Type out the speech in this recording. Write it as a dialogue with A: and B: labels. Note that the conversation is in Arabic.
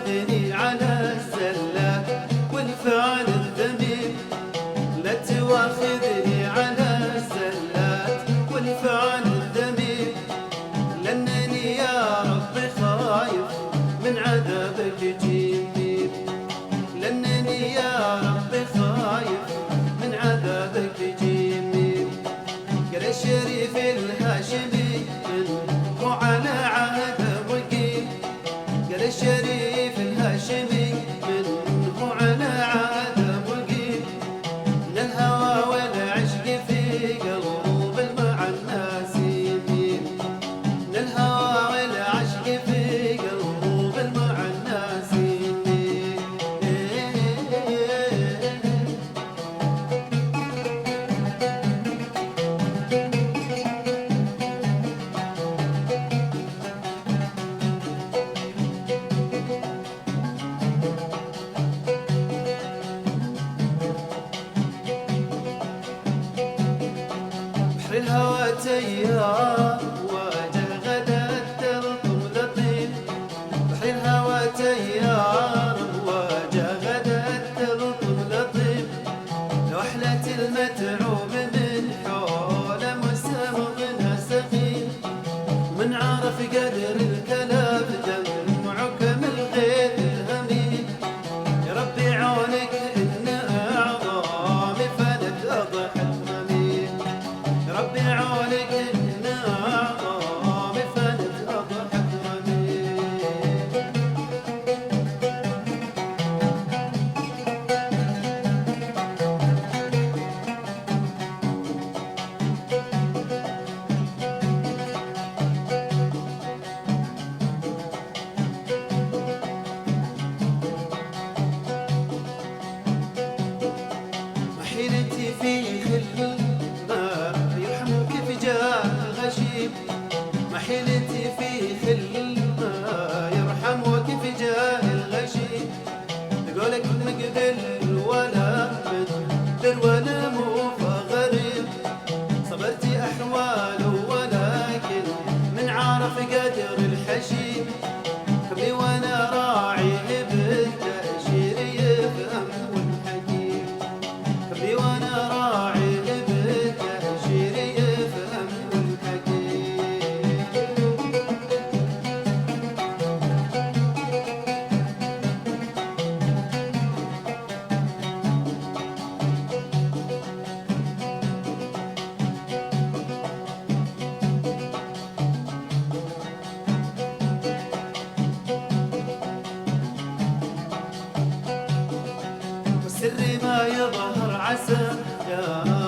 A: تواخذني على الزلات والفعل الذميم، لا تواخذني على الزلات والفعل الذميم، لأنني يا ربي خايف من عذابك جيم، لأنني يا ربي خايف من عذابك جيم. قال الشريف الهاشمي منه على عهده وقيم، قال الشريف الهاشمي منه على عهده وقيم، من الهوى والعشق في قلوب المع الناس يمين، من الهوى والعشق في قلوب المع الناس يمين. بحر الهوى تيار واجه غدا التلطم لطيف، بحر الهوى تيار واجه غدا التلطم لطيف، لوحلة المتعوب من حول مسامضنا سخيف، من عرف قدر الكلام دمعك من غير الهميم، يا ربي عونك إن أعظامي فلت أضحى الهميم، يا ربي عونك إن أعظامي فلت أضحى الهميم. محيلتي في خل ما يرحمك في جاه الغشيم، محيلتي في خل ما يرحمك في جاه الغشيم، قولك مقبل ولا مدبر ولا مو غريب، صبرتي أحواله ولكن من عارف قدر الحشيم، كبري وانا راعي بالتأشير يفهم والحكيم، كبري وانا راعي بالتأشير يفهم والحكيم. والسر ما يظهر عسى يا